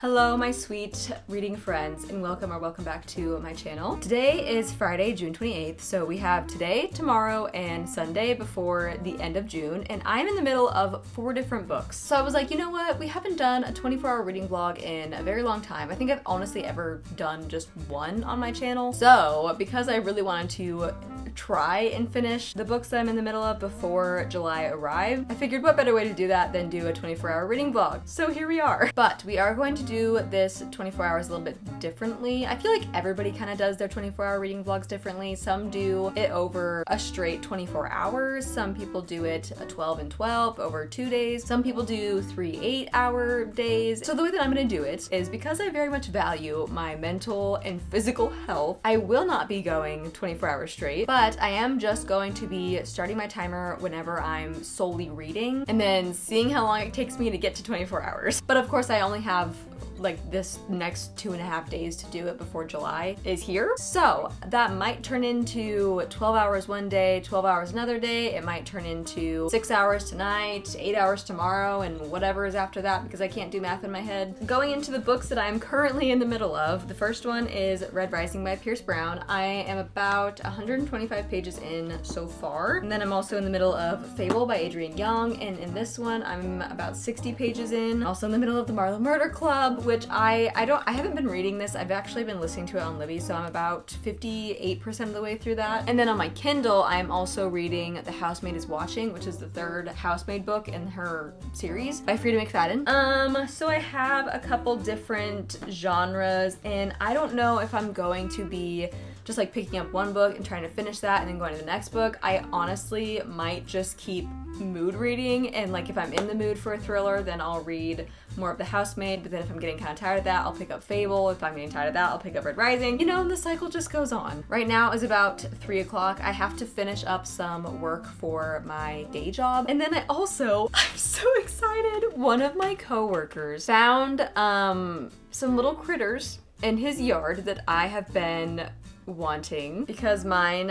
Hello, my sweet reading friends, and welcome back to my channel. Today is Friday, June 28th, so we have today, tomorrow, and Sunday before the end of June, and I'm in the middle of 4 different books. So I was like, you know what? We haven't done a 24-hour reading vlog in a very long time. I think I've honestly ever done just one on my channel. So because I really wanted to try and finish the books that I'm in the middle of before July arrived, I figured what better way to do that than do a 24-hour reading vlog. So here we are. But we are going to do this 24 hours a little bit differently. I feel like everybody kind of does their 24-hour reading vlogs differently. Some do it over a straight 24 hours. Some people do it a 12 and 12 over 2 days. Some people do 3 8-hour days. So the way that I'm going to do it is because I very much value my mental and physical health, I will not be going 24 hours straight, but I am just going to be starting my timer whenever I'm solely reading and then seeing how long it takes me to get to 24 hours. But of course I only have like this next 2.5 days to do it before July is here. So that might turn into 12 hours one day, 12 hours another day. It might turn into 6 hours tonight, 8 hours tomorrow, and whatever is after that because I can't do math in my head. Going into the books that I'm currently in the middle of, the first one is Red Rising by Pierce Brown. I am about 125 pages in so far. And then I'm also in the middle of Fable by Adrienne Young. And in this one, I'm about 60 pages in. Also in the middle of the Marlowe Murder Club, which I haven't been reading this. I've actually been listening to it on Libby, so I'm about 58% of the way through that. And then on my Kindle, I'm also reading The Housemaid is Watching, which is the 3rd Housemaid book in her series by Frida McFadden. So I have a couple different genres, and I don't know if I'm going to be just like picking up one book and trying to finish that and then going to the next book. I honestly might just keep mood reading, and like if I'm in the mood for a thriller, then I'll read more of The Housemaid, but then if I'm getting kind of tired of that, I'll pick up Fable. If I'm getting tired of that, I'll pick up Red Rising. You know, and the cycle just goes on. Right now is about 3 o'clock. I have to finish up some work for my day job. And then I'm so excited. One of my coworkers found some little critters in his yard that I have been wanting because mine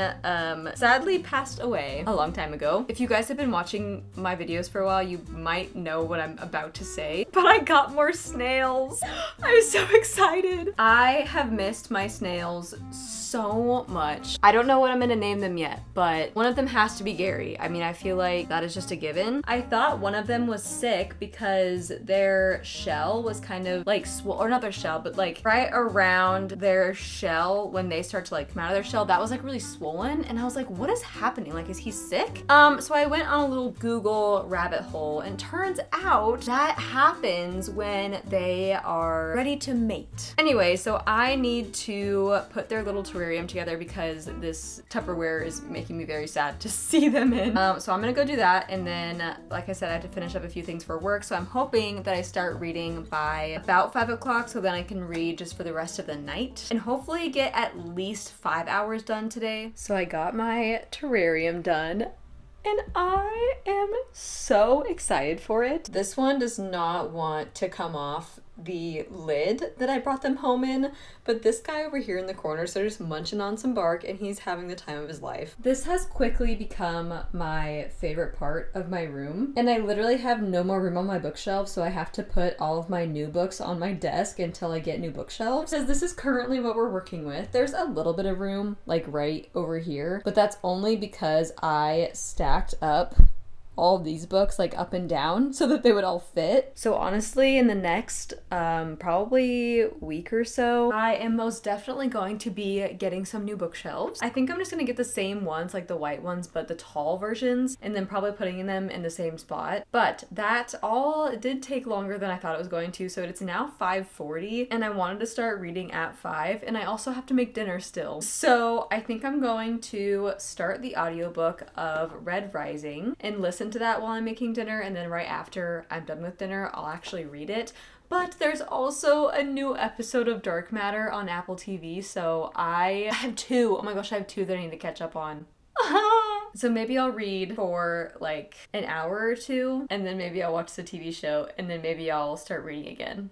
sadly passed away a long time ago. If you guys have been watching my videos for a while, you might know what I'm about to say, but I got more snails. I'm so excited. I have missed my snails so much. I don't know what I'm gonna name them yet, but one of them has to be Gary. I mean, I feel like that is just a given. I thought one of them was sick because their shell was kind of like or not their shell, but like right around their shell when they start to like come out of their shell, that was like really swollen, and I was like, what is happening? Like, is he sick? So I went on a little Google rabbit hole, and turns out that happens when they are ready to mate. Anyway, so I need to put their little terrarium together because this Tupperware is making me very sad to see them in. So I'm gonna go do that, and then like I said, I have to finish up a few things for work, so I'm hoping that I start reading by about 5 o'clock so then I can read just for the rest of the night and hopefully get at least 5 hours done today. So I got my terrarium done, and I am so excited for it. This one does not want to come off the lid that I brought them home in, but this guy over here in the corner, so just munching on some bark, and he's having the time of his life. This has quickly become my favorite part of my room, and I literally have no more room on my bookshelf, so I have to put all of my new books on my desk until I get new bookshelves, because this is currently what we're working with. There's a little bit of room like right over here, but that's only because I stacked up all of these books like up and down so that they would all fit. So honestly, in the next probably week or so, I am most definitely going to be getting some new bookshelves. I think I'm just gonna get the same ones, like the white ones, but the tall versions, and then probably putting them in the same spot. But that all did take longer than I thought it was going to, so it's now 5:40, and I wanted to start reading at 5, and I also have to make dinner still. So I think I'm going to start the audiobook of Red Rising and listen to that while I'm making dinner, and then right after I'm done with dinner, I'll actually read it. But there's also a new episode of Dark Matter on Apple TV, so I have 2. Oh my gosh, I have 2 that I need to catch up on. So maybe I'll read for like an hour or 2, and then maybe I'll watch the TV show, and then maybe I'll start reading again.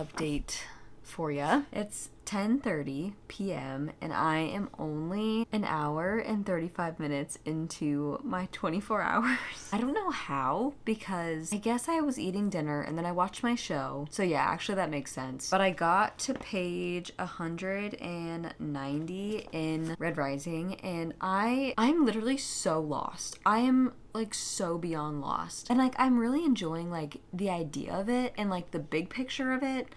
update for you. It's 10:30 p.m. and I am only an hour and 35 minutes into my 24 hours. I don't know how, because I guess I was eating dinner and then I watched my show. So yeah, actually that makes sense. But I got to page 190 in Red Rising and I'm literally so lost. I am like so beyond lost. And like I'm really enjoying like the idea of it and like the big picture of it.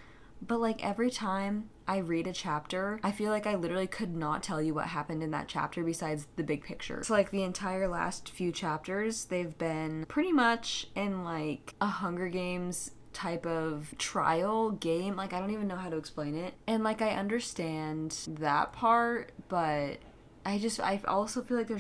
But like every time I read a chapter, I feel like I literally could not tell you what happened in that chapter besides the big picture. So like the entire last few chapters, they've been pretty much in like a Hunger Games type of trial game. Like I don't even know how to explain it. And like I understand that part, but I also feel like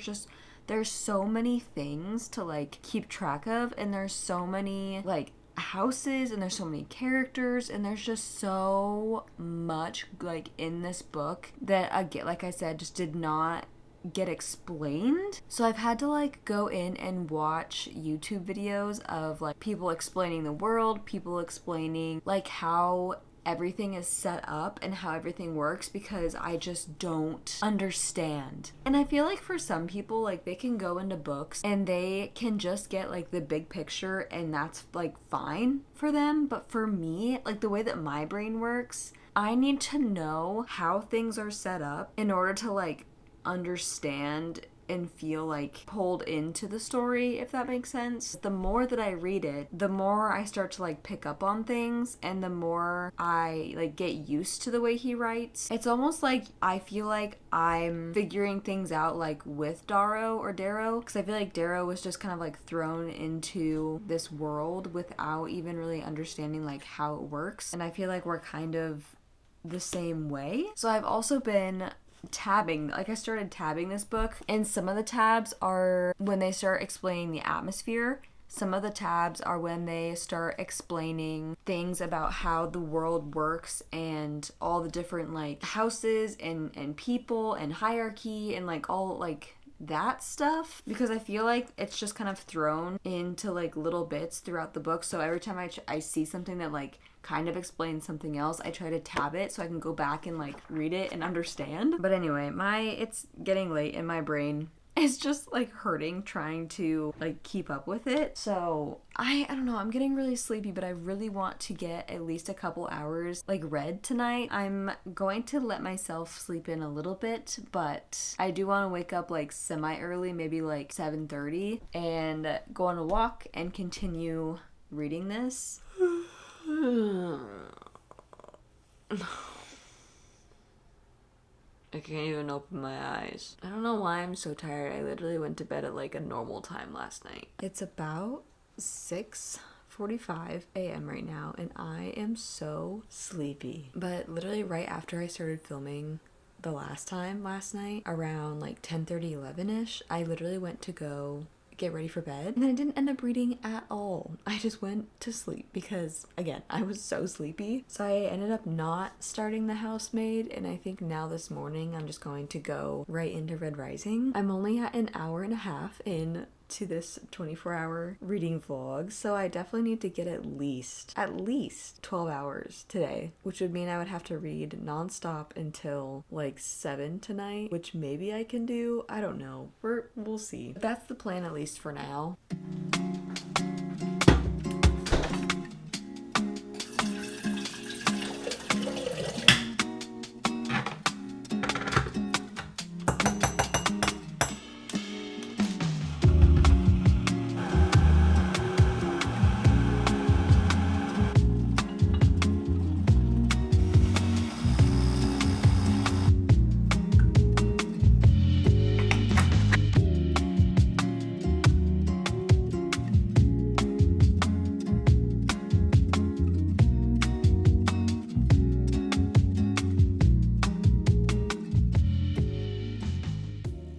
there's so many things to like keep track of, and there's so many like houses and there's so many characters and there's just so much like in this book that again, like I said, just did not get explained. So I've had to like go in and watch YouTube videos of like people explaining the world, people explaining like how everything is set up and how everything works, because I just don't understand. And I feel like for some people, like they can go into books and they can just get like the big picture and that's like fine for them. But for me, like the way that my brain works, I need to know how things are set up in order to like understand and feel like pulled into the story, if that makes sense. The more that I read it, the more I start to like pick up on things and the more I like get used to the way he writes. It's almost like I feel like I'm figuring things out like with Darrow, because I feel like Darrow was just kind of like thrown into this world without even really understanding like how it works. And I feel like we're kind of the same way. So I've also been tabbing, like I started tabbing this book, and some of the tabs are when they start explaining the atmosphere. Some of the tabs are when they start explaining things about how the world works and all the different like houses and people and hierarchy and like all like that stuff, because I feel like it's just kind of thrown into like little bits throughout the book. So every time I see something that like kind of explains something else, I try to tab it so I can go back and like read it and understand. But anyway, it's getting late and my brain is just like hurting trying to like keep up with it. So I don't know, I'm getting really sleepy, but I really want to get at least a couple hours like read tonight. I'm going to let myself sleep in a little bit, but I do want to wake up like semi early, maybe like 7:30, and go on a walk and continue reading this. I can't even open my eyes. I don't know why I'm so tired. I literally went to bed at like a normal time last night. It's about 6:45 a.m. right now and I am so sleepy. But literally right after I started filming the last time last night, around like 10:30, 11ish, I literally went to go get ready for bed, and then I didn't end up reading at all. I just went to sleep because again, I was so sleepy. So I ended up not starting the Housemaid, and I think now this morning I'm just going to go right into Red Rising. I'm only at an hour and a half in to this 24-hour reading vlog, so I definitely need to get at least 12 hours today, which would mean I would have to read nonstop until like 7 tonight, which maybe I can do. I don't know. We'll see. But that's the plan, at least for now.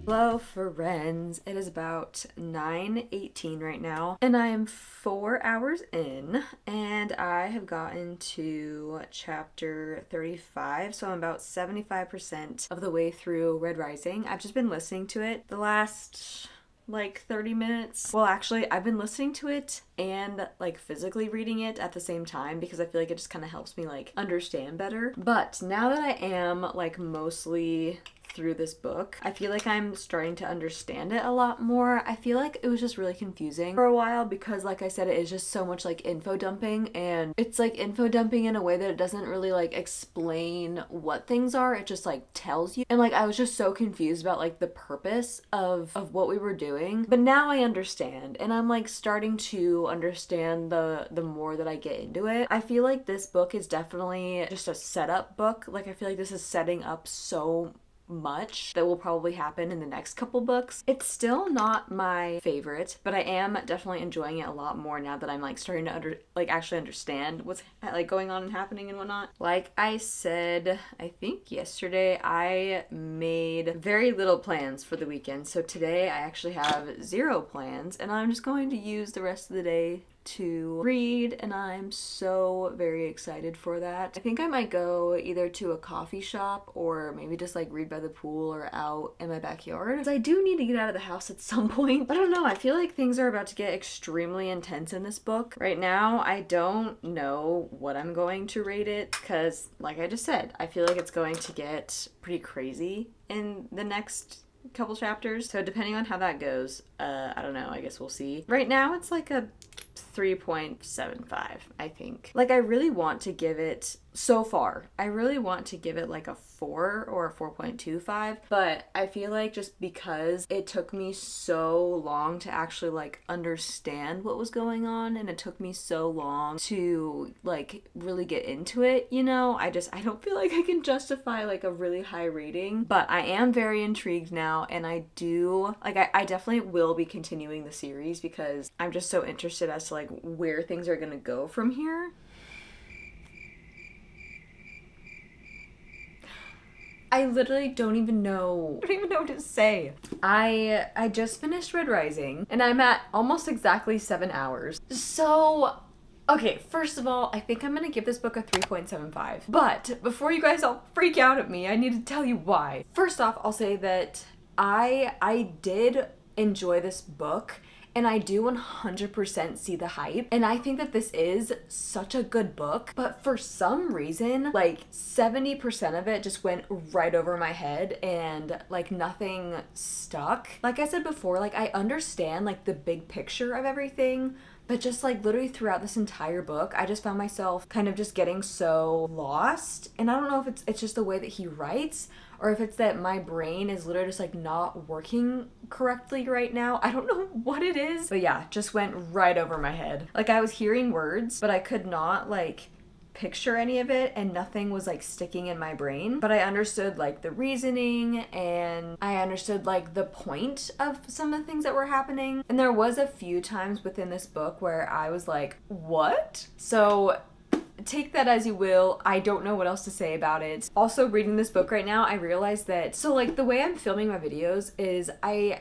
Hello friends, it is about 9:18 right now and I am 4 hours in and I have gotten to chapter 35, so I'm about 75% of the way through Red Rising. I've just been listening to it the last like 30 minutes. Well, actually, I've been listening to it and like physically reading it at the same time because I feel like it just kind of helps me like understand better. But now that I am like mostly through this book, I feel like I'm starting to understand it a lot more. I feel like it was just really confusing for a while because, like I said, it is just so much like info dumping, and it's like info dumping in a way that it doesn't really like explain what things are. It just like tells you. And like I was just so confused about like the purpose of what we were doing. But now I understand, and I'm like starting to understand the more that I get into it. I feel like this book is definitely just a setup book. Like I feel like this is setting up so much that will probably happen in the next couple books. It's still not my favorite, but I am definitely enjoying it a lot more now that I'm like starting to actually understand what's like going on and happening and whatnot. Like I said, I think yesterday, I made very little plans for the weekend. So today I actually have 0 plans, and I'm just going to use the rest of the day to read, and I'm so very excited for that. I think I might go either to a coffee shop or maybe just like read by the pool or out in my backyard. I do need to get out of the house at some point. I don't know, I feel like things are about to get extremely intense in this book. Right now, I don't know what I'm going to rate it because, like I just said, I feel like it's going to get pretty crazy in the next couple chapters. So depending on how that goes, I don't know, I guess we'll see. Right now, it's like a 3.75, I think. Like I really want to give it, so far, I really want to give it like a 4 or a 4.25, but I feel like just because it took me so long to actually like understand what was going on, and it took me so long to like really get into it, you know, I don't feel like I can justify like a really high rating, but I am very intrigued now, and I do, like I definitely will be continuing the series because I'm just so interested as to like where things are gonna go from here. I literally don't even know what to say. I just finished Red Rising, and I'm at almost exactly 7 hours. So, okay, first of all, I think I'm gonna give this book a 3.75. But before you guys all freak out at me, I need to tell you why. First off, I'll say that I did enjoy this book, and I do 100% see the hype. And I think that this is such a good book. But for some reason, like 70% of it just went right over my head and like nothing stuck. Like I said before, like I understand like the big picture of everything, but just like literally throughout this entire book, I just found myself kind of just getting so lost. And I don't know if it's just the way that he writes, or if it's that my brain is literally just like not working correctly right now. I don't know what it is. But yeah, just went right over my head. Like I was hearing words, but I could not like picture any of it, and nothing was like sticking in my brain. But I understood like the reasoning, and I understood like the point of some of the things that were happening. And there was a few times within this book where I was like, what? So take that as you will. I don't know what else to say about it. Also, reading this book right now, I realized that, so like the way I'm filming my videos is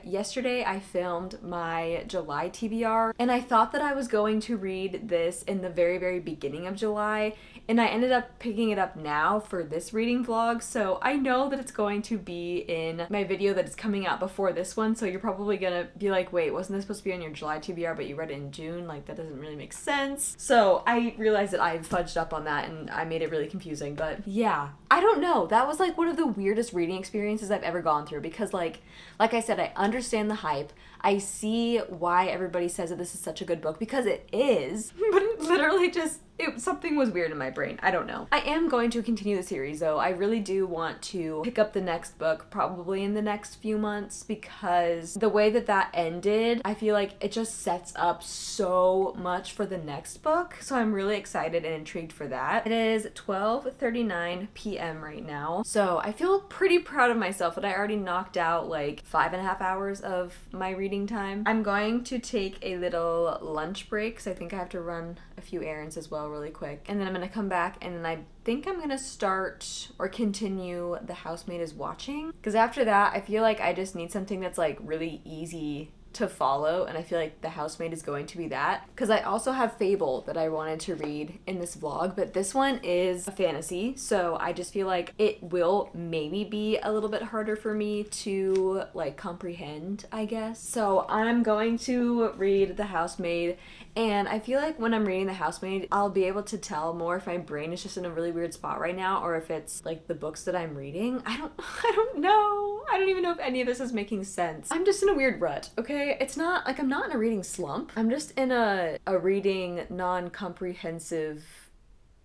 yesterday I filmed my July TBR, and I thought that I was going to read this in the very, very beginning of July, and I ended up picking it up now for this reading vlog. So I know that it's going to be in my video that is coming out before this one. So you're probably gonna be like, wait, wasn't this supposed to be on your July TBR, but you read it in June? Like that doesn't really make sense. So I realized that I fudged up on that and I made it really confusing. But yeah, I don't know. That was like one of the weirdest reading experiences I've ever gone through, because like I said, I understand the hype. I see why everybody says that this is such a good book, because it is, but it literally just, something was weird in my brain. I don't know. I am going to continue the series though. I really do want to pick up the next book probably in the next few months, because the way that that ended, I feel like it just sets up so much for the next book. So I'm really excited and intrigued for that. It is 12:39 p.m. right now. So I feel pretty proud of myself that I already knocked out like 5.5 hours of my reading time. I'm going to take a little lunch break because I think I have to run a few errands as well really quick, and then I'm gonna come back, and then I think I'm gonna start or continue The Housemaid is Watching, because after that I feel like I just need something that's like really easy to follow, and I feel like The Housemaid is going to be that. Because I also have Fable that I wanted to read in this vlog, but this one is a fantasy, so I just feel like it will maybe be a little bit harder for me to like comprehend, I guess. So I'm going to read The Housemaid, and I feel like when I'm reading The Housemaid, I'll be able to tell more if my brain is just in a really weird spot right now, or if it's like the books that I'm reading. I don't know. I don't even know if any of this is making sense. I'm just in a weird rut, okay? It's not like I'm not in a reading slump. I'm just in a reading non-comprehensive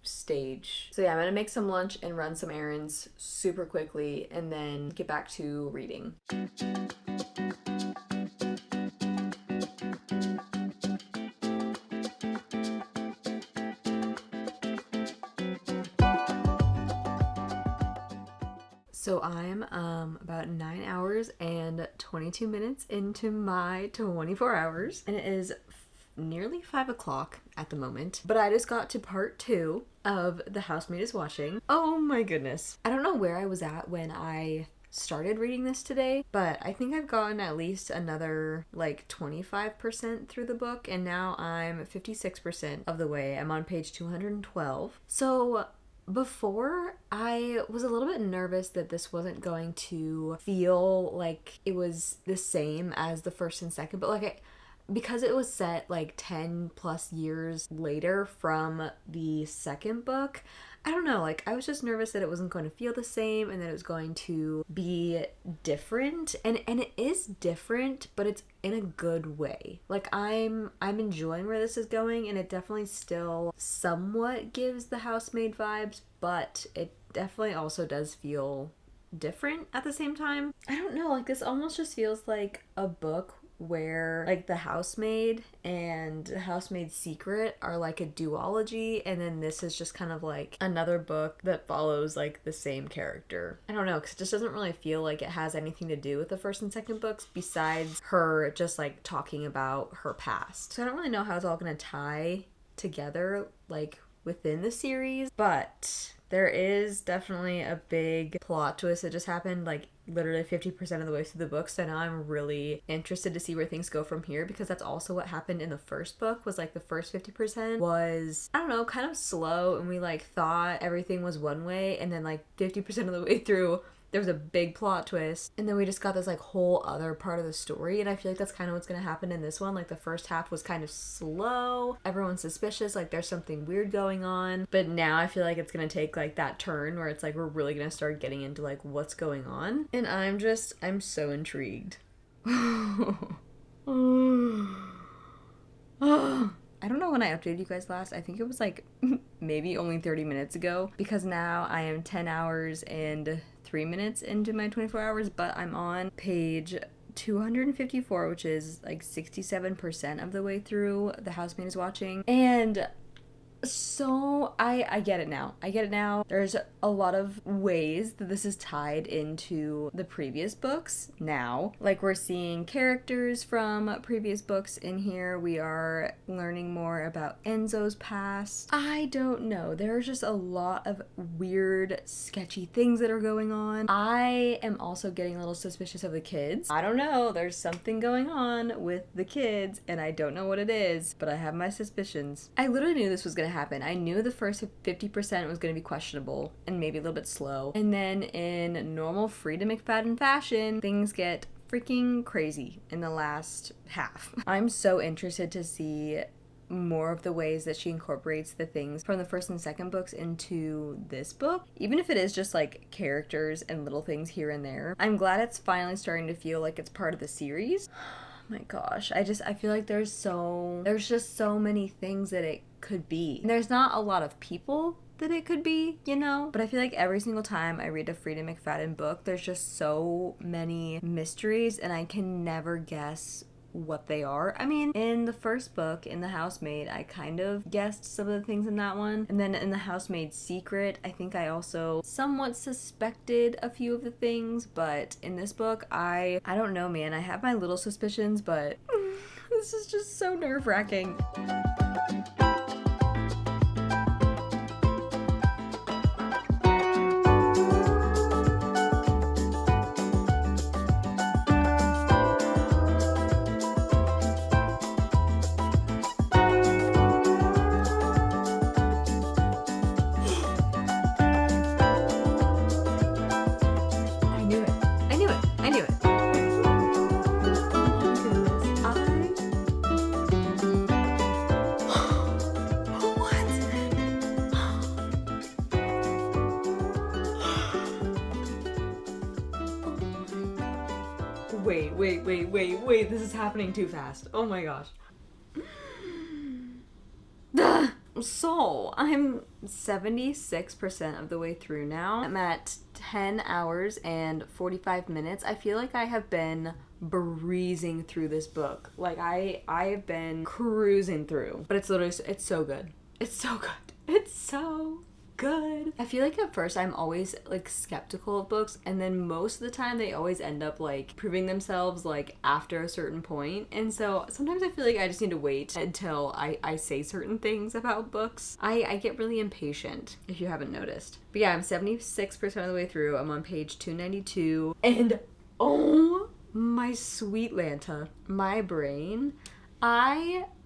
stage. So yeah, I'm gonna make some lunch and run some errands super quickly and then get back to reading. So I'm about 9 hours and 22 minutes into my 24 hours, and it is nearly 5 o'clock at the moment. But I just got to part 2 of The Housemaid is Watching. Oh my goodness. I don't know where I was at when I started reading this today, but I think I've gotten at least another like 25% through the book, and now I'm 56% of the way. I'm on page 212. So before, I was a little bit nervous that this wasn't going to feel like it was the same as the first and second, but like because it was set like 10 plus years later from the second book, I don't know, like I was just nervous that it wasn't going to feel the same and that it was going to be different, and it is different, but it's in a good way. Like I'm enjoying where this is going, and it definitely still somewhat gives the Housemaid vibes, but it definitely also does feel different at the same time. I don't know, like this almost just feels like a book where like The Housemaid and The Housemaid's Secret are like a duology, and then this is just kind of like another book that follows like the same character. I don't know, because it just doesn't really feel like it has anything to do with the first and second books besides her just like talking about her past. So I don't really know how it's all gonna tie together like within the series, but there is definitely a big plot twist that just happened like literally 50% of the way through the book, so now I'm really interested to see where things go from here, because that's also what happened in the first book. Was like the first 50% was, I don't know, kind of slow, and we like thought everything was one way, and then like 50% of the way through there was a big plot twist, and then we just got this like whole other part of the story, and I feel like that's kind of what's gonna happen in this one. Like the first half was kind of slow, everyone's suspicious, like there's something weird going on, but now I feel like it's gonna take like that turn where it's like we're really gonna start getting into like what's going on, and I'm so intrigued. I don't know when I updated you guys last. I think it was like maybe only 30 minutes ago, because now I am 10 hours and 3 minutes into my 24 hours, but I'm on page 254, which is like 67% of the way through The Housemaid is Watching. And so I get it now. There's a lot of ways that this is tied into the previous books now. Like we're seeing characters from previous books in here. We are learning more about Enzo's past. I don't know. There's just a lot of weird, sketchy things that are going on. I am also getting a little suspicious of the kids. I don't know. There's something going on with the kids, and I don't know what it is, but I have my suspicions. I literally knew this was gonna happen. I knew the first 50% was going to be questionable and maybe a little bit slow, and then in normal Frida McFadden fashion, things get freaking crazy in the last half. I'm so interested to see more of the ways that she incorporates the things from the first and second books into this book, even if it is just like characters and little things here and there. I'm glad it's finally starting to feel like it's part of the series. My gosh, I feel like there's just so many things that it could be. And there's not a lot of people that it could be, you know? But I feel like every single time I read a Frida McFadden book, there's just so many mysteries, and I can never guess what they are. I mean, in the first book, in The Housemaid, I kind of guessed some of the things in that one. And then in The Housemaid's Secret, I think I also somewhat suspected a few of the things. But in this book, I don't know, man. I have my little suspicions, but this is just so nerve-wracking. Wait, this is happening too fast. Oh my gosh. So, I'm 76% of the way through now. I'm at 10 hours and 45 minutes. I feel like I have been breezing through this book. Like, I have been cruising through. But it's literally, it's so good. It's so good. It's so good. I feel like at first I'm always like skeptical of books, and then most of the time they always end up like proving themselves like after a certain point. And so sometimes I feel like I just need to wait until I say certain things about books. I get really impatient, if you haven't noticed. But yeah, I'm 76% of the way through. I'm on page 292, and oh my sweet Lanta, my brain,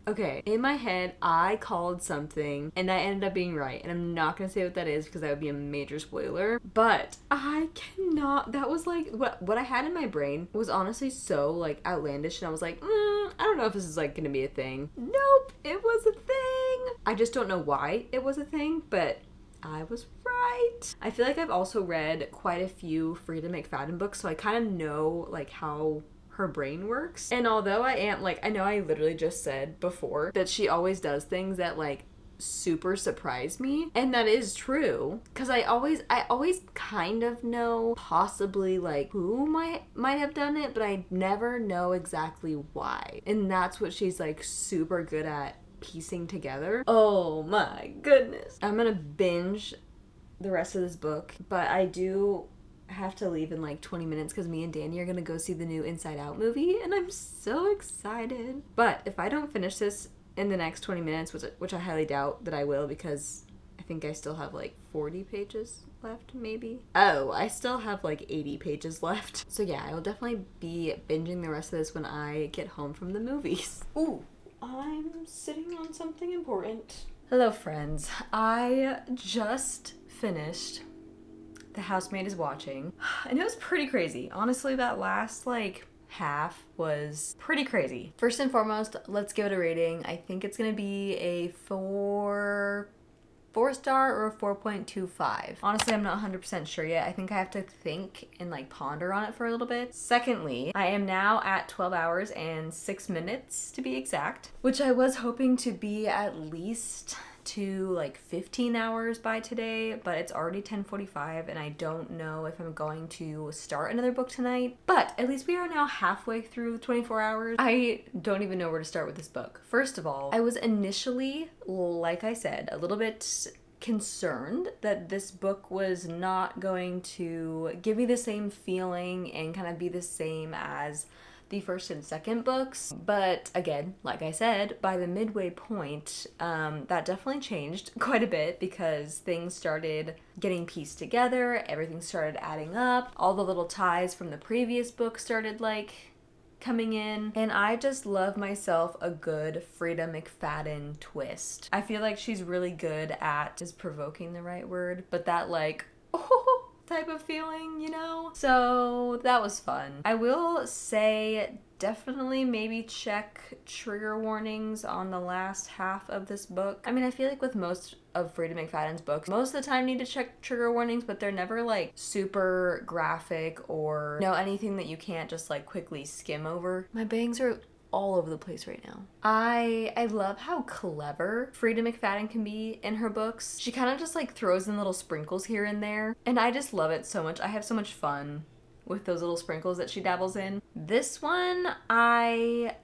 okay, in my head, I called something and I ended up being right. And I'm not going to say what that is because that would be a major spoiler. But I cannot, that was like, what I had in my brain was honestly so like outlandish. And I was like, I don't know if this is like going to be a thing. Nope, it was a thing. I just don't know why it was a thing, but I was right. I feel like I've also read quite a few Frida McFadden books, so I kind of know like how her brain works. And although I am like, I know I literally just said before that she always does things that like super surprise me, and that is true, because I always kind of know possibly like who might have done it, but I never know exactly why. And that's what she's like super good at piecing together. Oh my goodness. I'm gonna binge the rest of this book, but I do have to leave in like 20 minutes because me and Danny are gonna go see the new Inside Out movie, and I'm so excited. But if I don't finish this in the next 20 minutes, which I highly doubt that I will, because I think I still have like 40 pages left, maybe. Oh, I still have like 80 pages left. So yeah, I will definitely be binging the rest of this when I get home from the movies. Ooh, I'm sitting on something important. Hello friends, I just finished The Housemaid is Watching, and it was pretty crazy. Honestly, that last like half was pretty crazy. First and foremost, let's give it a rating. I think it's gonna be a 4-star or a 4.25. Honestly, I'm not 100% sure yet. I think I have to think and like ponder on it for a little bit. Secondly, I am now at 12 hours and 6 minutes to be exact, which I was hoping to be at least to like 15 hours by today, but it's already 10:45 and I don't know if I'm going to start another book tonight. But at least we are now halfway through 24 hours. I don't even know where to start with this book. First of all, I was initially, like I said, a little bit concerned that this book was not going to give me the same feeling and kind of be the same as the first and second books. But again, like I said, by the midway point, that definitely changed quite a bit because things started getting pieced together, everything started adding up, all the little ties from the previous book started like coming in, and I just love myself a good Frida McFadden twist. I feel like she's really good at, is provoking the right word, but that like, oh, type of feeling, you know? So that was fun. I will say definitely maybe check trigger warnings on the last half of this book. I mean, I feel like with most of Frida McFadden's books, most of the time need to check trigger warnings, but they're never like super graphic or, you know, anything that you can't just like quickly skim over. My bangs are all over the place right now. I love how clever Frida McFadden can be in her books. She kind of just like throws in little sprinkles here and there, and I just love it so much. I have so much fun with those little sprinkles that she dabbles in. This one, I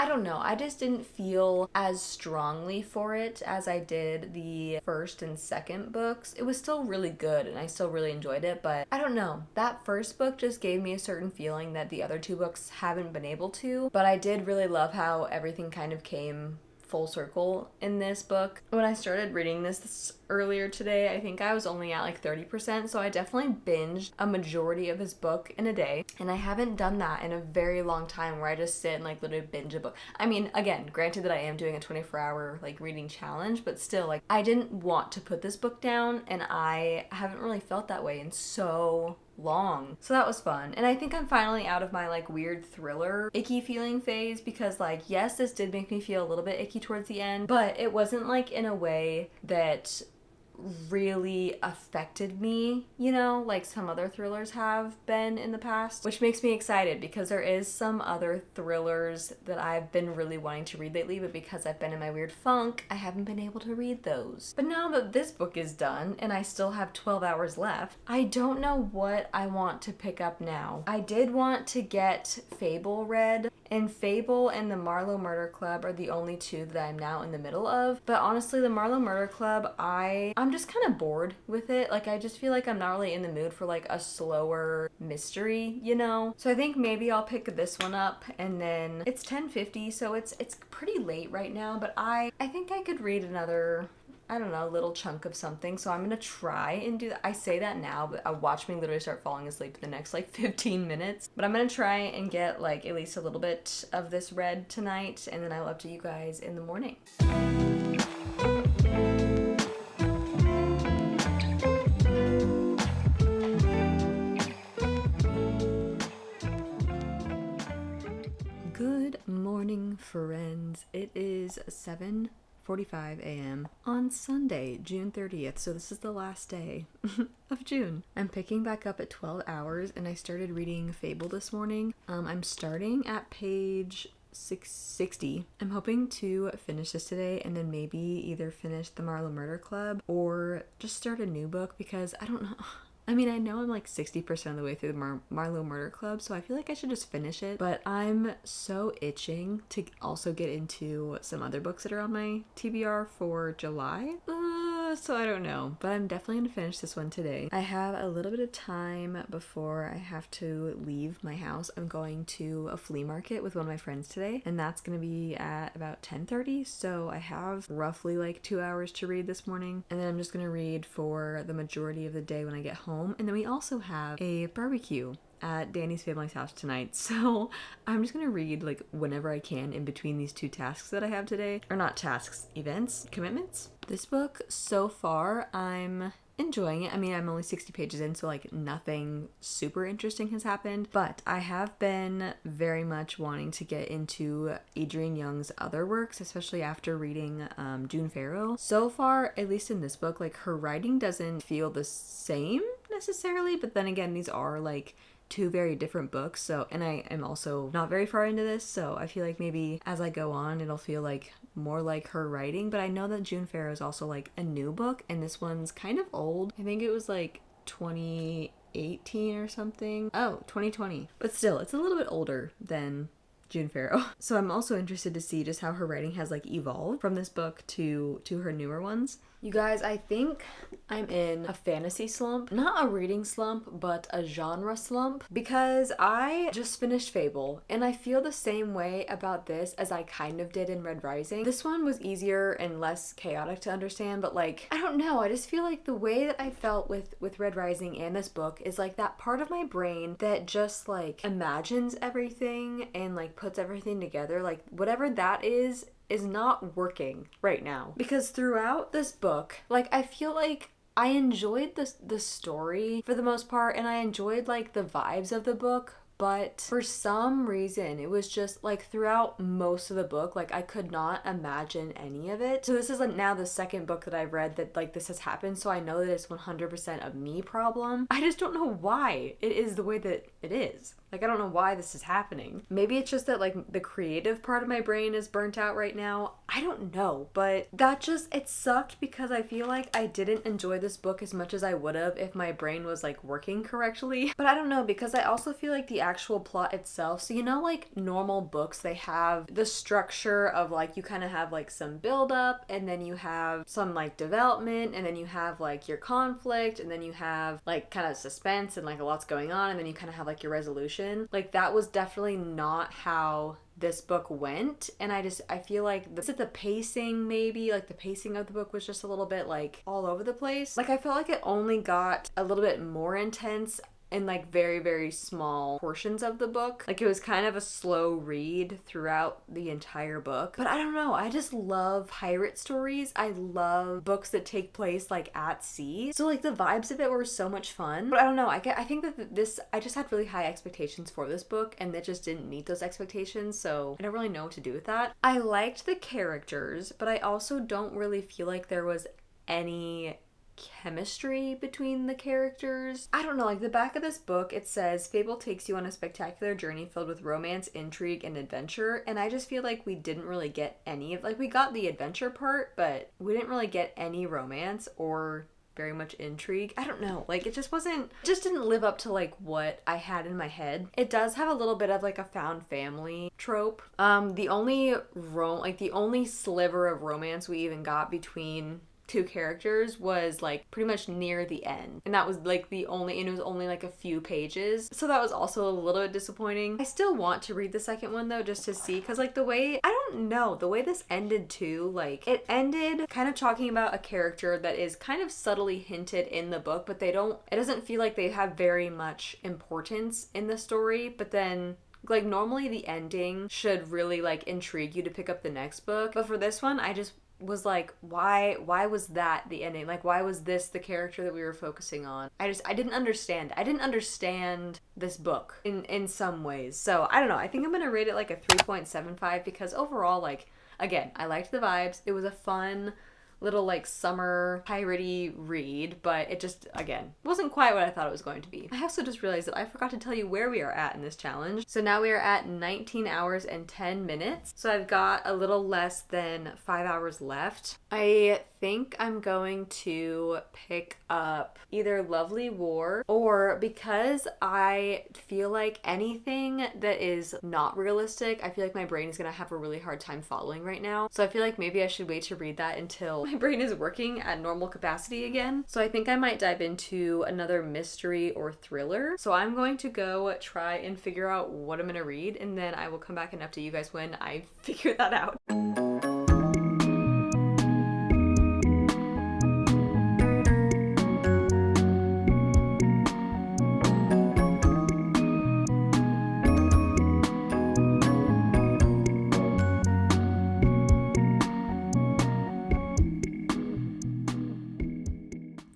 don't know. I just didn't feel as strongly for it as I did the first and second books. It was still really good and I still really enjoyed it, but I don't know. That first book just gave me a certain feeling that the other two books haven't been able to, but I did really love how everything kind of came full circle in this book. When I started reading this earlier today, I think I was only at like 30%, so I definitely binged a majority of this book in a day, and I haven't done that in a very long time where I just sit and like literally binge a book. I mean, again, granted that I am doing a 24-hour like reading challenge, but still, like, I didn't want to put this book down, and I haven't really felt that way in so long. So that was fun. And I think I'm finally out of my like weird thriller icky feeling phase, because like, yes, this did make me feel a little bit icky towards the end, but it wasn't like in a way that really affected me, you know, like some other thrillers have been in the past, which makes me excited because there is some other thrillers that I've been really wanting to read lately, but because I've been in my weird funk, I haven't been able to read those. But now that this book is done and I still have 12 hours left, I don't know what I want to pick up now. I did want to get Fable read, and Fable and the Marlowe Murder Club are the only two that I'm now in the middle of. But honestly, the Marlowe Murder Club, I'm just kind of bored with it. Like, I just feel like I'm not really in the mood for like a slower mystery, you know? So I think maybe I'll pick this one up, and then it's 10:50, so it's pretty late right now, but I think I could read another, I don't know, little chunk of something. So I'm gonna try and do that. I say that now, but watch me literally start falling asleep in the next like 15 minutes. But I'm gonna try and get like at least a little bit of this read tonight, and then I'll update you guys in the morning. Good morning, friends. It is 7:45 a.m. on Sunday, June 30th, so this is the last day of June. I'm picking back up at 12 hours, and I started reading Fable this morning. I'm starting at page 660. I'm hoping to finish this today and then maybe either finish the Marlowe Murder Club or just start a new book, because I don't know. I mean, I know I'm like 60% of the way through the Marlowe Murder Club, so I feel like I should just finish it. But I'm so itching to also get into some other books that are on my TBR for July. So I don't know, but I'm definitely going to finish this one today. I have a little bit of time before I have to leave my house. I'm going to a flea market with one of my friends today, and that's going to be at about 10:30, so I have roughly like 2 hours to read this morning, and then I'm just going to read for the majority of the day when I get home. And then we also have a barbecue at Danny's family's house tonight, so I'm just gonna read like whenever I can in between these two tasks that I have today. Or not tasks, events, commitments. This book, so far, I'm enjoying it. I mean, I'm only 60 pages in, so like nothing super interesting has happened, but I have been very much wanting to get into Adrienne Young's other works, especially after reading June Farrow. So far, at least in this book, like her writing doesn't feel the same necessarily, but then again, these are like two very different books, so, and I am also not very far into this, so I feel like maybe as I go on it'll feel like more like her writing. But I know that June Farrow is also like a new book, and this one's kind of old. I think it was like 2018 or something. Oh, 2020. But still, it's a little bit older than June Farrow. So I'm also interested to see just how her writing has like evolved from this book to her newer ones. You guys, I think I'm in a fantasy slump. Not a reading slump, but a genre slump, because I just finished Fable, and I feel the same way about this as I kind of did in Red Rising. This one was easier and less chaotic to understand, but like, I don't know, I just feel like the way that I felt with Red Rising and this book is like that part of my brain that just like imagines everything and like puts everything together, like whatever that is not working right now. Because throughout this book, like, I feel like I enjoyed the story for the most part, and I enjoyed like the vibes of the book, but for some reason it was just like throughout most of the book, like I could not imagine any of it. So this is like now the second book that I've read that like this has happened, so I know that it's 100% a me problem. I just don't know why it is the way that it is. Like, I don't know why this is happening. Maybe it's just that, like, the creative part of my brain is burnt out right now. I don't know. But that just, it sucked because I feel like I didn't enjoy this book as much as I would have if my brain was, like, working correctly. But I don't know, because I also feel like the actual plot itself, so you know, like, normal books, they have the structure of, like, you kind of have, like, some build-up, and then you have some, like, development, and then you have, like, your conflict, and then you have, like, kind of suspense, and, like, a lot's going on, and then you kind of have, like, your resolution. Like, that was definitely not how this book went, and I feel like the pacing, maybe like the pacing of the book was just a little bit like all over the place. Like, I felt like it only got a little bit more intense in like very, very small portions of the book. Like, it was kind of a slow read throughout the entire book. But I don't know, I just love pirate stories. I love books that take place like at sea. So like the vibes of it were so much fun. But I don't know, I think that I just had really high expectations for this book, and it just didn't meet those expectations, so I don't really know what to do with that. I liked the characters, but I also don't really feel like there was any chemistry between the characters. I don't know, like the back of this book, it says Fable takes you on a spectacular journey filled with romance, intrigue, and adventure, and I just feel like we didn't really get any of, like, we got the adventure part, but we didn't really get any romance or very much intrigue. I don't know, like it just didn't live up to like what I had in my head. It does have a little bit of like a found family trope. The only sliver of romance we even got between two characters was like pretty much near the end, and that was like it was only like a few pages, so that was also a little bit disappointing. I still want to read the second one though, just to see, because like the way this ended too, like it ended kind of talking about a character that is kind of subtly hinted in the book, but it doesn't feel like they have very much importance in the story. But then like normally the ending should really like intrigue you to pick up the next book, but for this one I just was like, why was that the ending? Like, why was this the character that we were focusing on? I didn't understand this book in some ways. So I don't know, I think I'm gonna rate it like a 3.75, because overall, like, again, I liked the vibes. It was a fun little like summer piratey read, but it just, again, wasn't quite what I thought it was going to be. I also just realized that I forgot to tell you where we are at in this challenge. So now we are at 19 hours and 10 minutes. So I've got a little less than 5 hours left. I think I'm going to pick up either Lovely War, or because I feel like anything that is not realistic, I feel like my brain is gonna have a really hard time following right now. So I feel like maybe I should wait to read that until my brain is working at normal capacity again. So I think I might dive into another mystery or thriller. So I'm going to go try and figure out what I'm gonna read, and then I will come back and update you guys when I figure that out.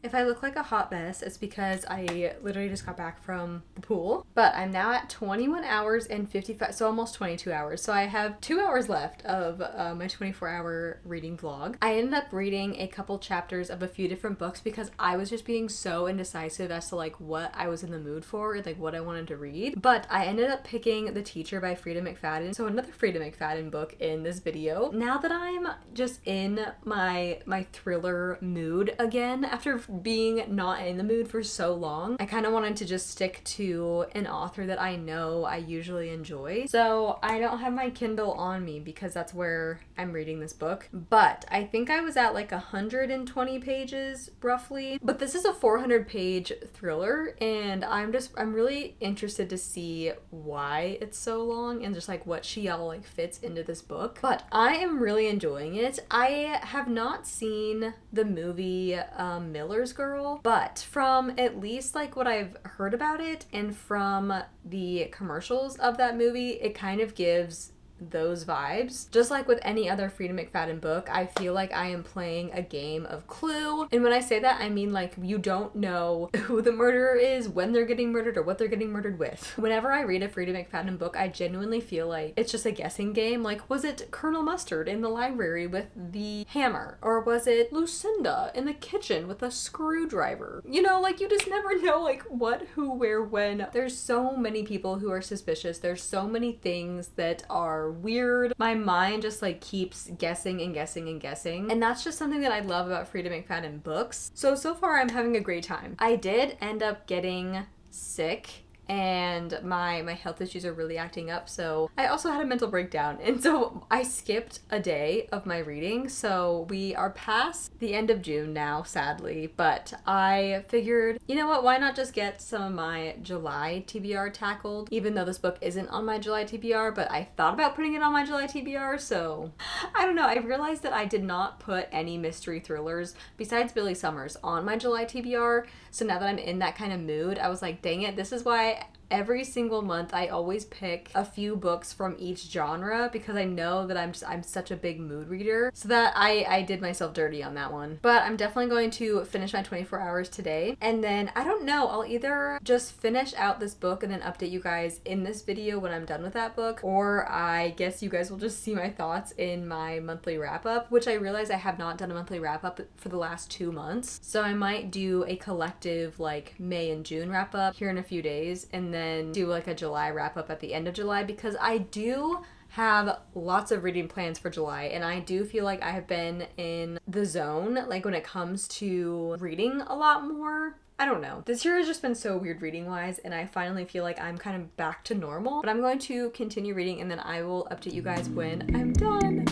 If I look like a hot mess, it's because I literally just got back from the pool. But I'm now at 21 hours and 55, so almost 22 hours. So I have 2 hours left of my 24-hour reading vlog. I ended up reading a couple chapters of a few different books because I was just being so indecisive as to like what I was in the mood for, and like what I wanted to read. But I ended up picking The Teacher by Frida McFadden. So another Frida McFadden book in this video. Now that I'm just in my thriller mood again, after being not in the mood for so long, I kind of wanted to just stick to an author that I know I usually enjoy. So I don't have my Kindle on me because that's where I'm reading this book, but I think I was at like 120 pages roughly. But this is a 400-page thriller, and I'm really interested to see why it's so long and just like what she all like fits into this book. But I am really enjoying it. I have not seen the movie Miller's Girl, but from at least like what I've heard about it and from the commercials of that movie, it kind of gives those vibes. Just like with any other Frida McFadden book, I feel like I am playing a game of Clue. And when I say that, I mean like you don't know who the murderer is, when they're getting murdered, or what they're getting murdered with. Whenever I read a Frida McFadden book, I genuinely feel like it's just a guessing game. Like, was it Colonel Mustard in the library with the hammer? Or was it Lucinda in the kitchen with a screwdriver? You know, like you just never know like what, who, where, when. There's so many people who are suspicious. There's so many things that are weird. My mind just like keeps guessing and guessing and guessing, and that's just something that I love about Frida McFadden books. So far I'm having a great time. I did end up getting sick, and my health issues are really acting up, so I also had a mental breakdown, and so I skipped a day of my reading. So we are past the end of June now, sadly, but I figured, you know what, why not just get some of my July TBR tackled, even though this book isn't on my July TBR, but I thought about putting it on my July TBR. So I don't know, I realized that I did not put any mystery thrillers besides Billy Summers on my July TBR, so now that I'm in that kind of mood, I was like, dang it, this is why every single month I always pick a few books from each genre because I know that I'm such a big mood reader, so that I did myself dirty on that one. But I'm definitely going to finish my 24 hours today, and then I don't know, I'll either just finish out this book and then update you guys in this video when I'm done with that book, or I guess you guys will just see my thoughts in my monthly wrap-up, which I realize I have not done a monthly wrap-up for the last 2 months, so I might do a collective like May and June wrap-up here in a few days, and then do like a July wrap-up at the end of July, because I do have lots of reading plans for July, and I do feel like I have been in the zone, like when it comes to reading a lot more. I don't know. This year has just been so weird reading wise, and I finally feel like I'm kind of back to normal. But I'm going to continue reading, and then I will update you guys when I'm done.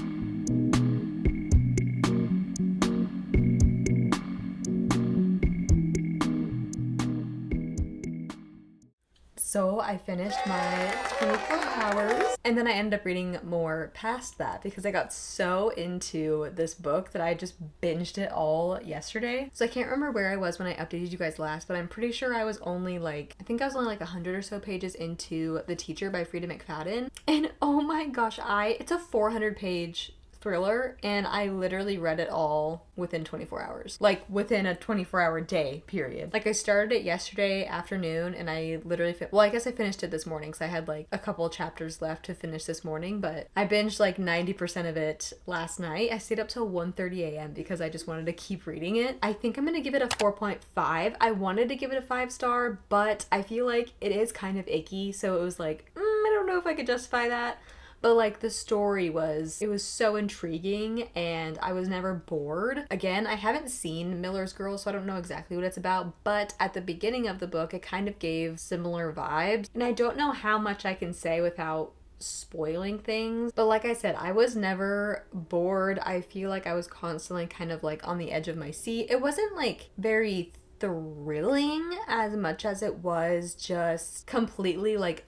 So I finished my 24 hours, and then I ended up reading more past that because I got so into this book that I just binged it all yesterday. So I can't remember where I was when I updated you guys last, but I'm pretty sure I was only like, I think I was only like 100 or so pages into The Teacher by Frida McFadden. And oh my gosh, it's a 400-page thriller, and I literally read it all within 24 hours. Like within a 24-hour day period. Like I started it yesterday afternoon, and I literally well, I guess I finished it this morning because I had like a couple chapters left to finish this morning, but I binged like 90% of it last night. I stayed up till 1:30 a.m. because I just wanted to keep reading it. I think I'm gonna give it a 4.5. I wanted to give it a 5-star, but I feel like it is kind of icky, so it was like, I don't know if I could justify that. But like the story it was so intriguing, and I was never bored. Again, I haven't seen Miller's Girl, so I don't know exactly what it's about, but at the beginning of the book, it kind of gave similar vibes. And I don't know how much I can say without spoiling things, but like I said, I was never bored. I feel like I was constantly kind of like on the edge of my seat. It wasn't like very thrilling as much as it was just completely like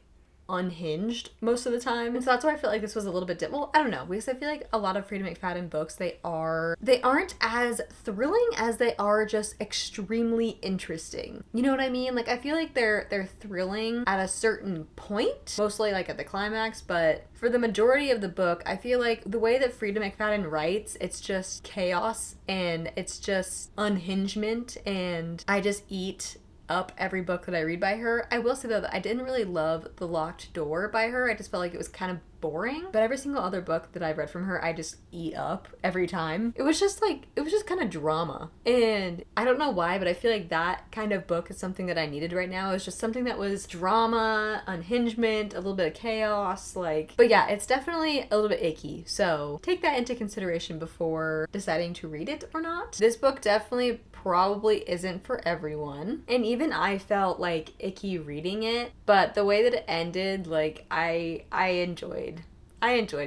unhinged most of the time. And so that's why I feel like this was a little bit well, I don't know, because I feel like a lot of Frida McFadden books, they aren't as thrilling as they are just extremely interesting. You know what I mean? Like I feel like they're thrilling at a certain point, mostly like at the climax, but for the majority of the book, I feel like the way that Frida McFadden writes, it's just chaos and it's just unhingement, and I just eat up every book that I read by her. I will say though that I didn't really love The Locked Door by her. I just felt like it was kind of boring, but every single other book that I've read from her, I just eat up every time. It was just kind of drama, and I don't know why, but I feel like that kind of book is something that I needed right now. It was just something that was drama, unhingement, a little bit of chaos, but yeah, it's definitely a little bit icky, so take that into consideration before deciding to read it or not. This book definitely probably isn't for everyone, and even I felt like icky reading it, but the way that it ended, like I enjoyed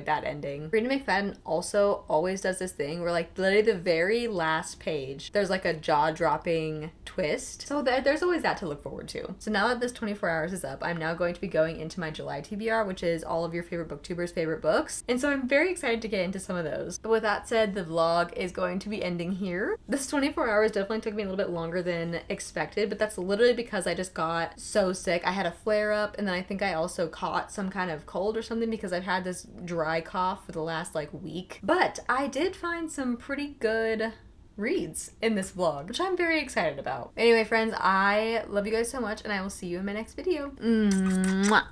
that ending. Frida McFadden also always does this thing where like literally the very last page, there's like a jaw-dropping twist. So there's always that to look forward to. So now that this 24 hours is up, I'm now going to be going into my July TBR, which is all of your favorite booktubers' favorite books. And so I'm very excited to get into some of those. But with that said, the vlog is going to be ending here. This 24 hours definitely took me a little bit longer than expected, but that's literally because I just got so sick. I had a flare up, and then I think I also caught some kind of cold or something because I've had this dry cough for the last like week. But I did find some pretty good reads in this vlog, which I'm very excited about. Anyway, friends, I love you guys so much, and I will see you in my next video. Mwah.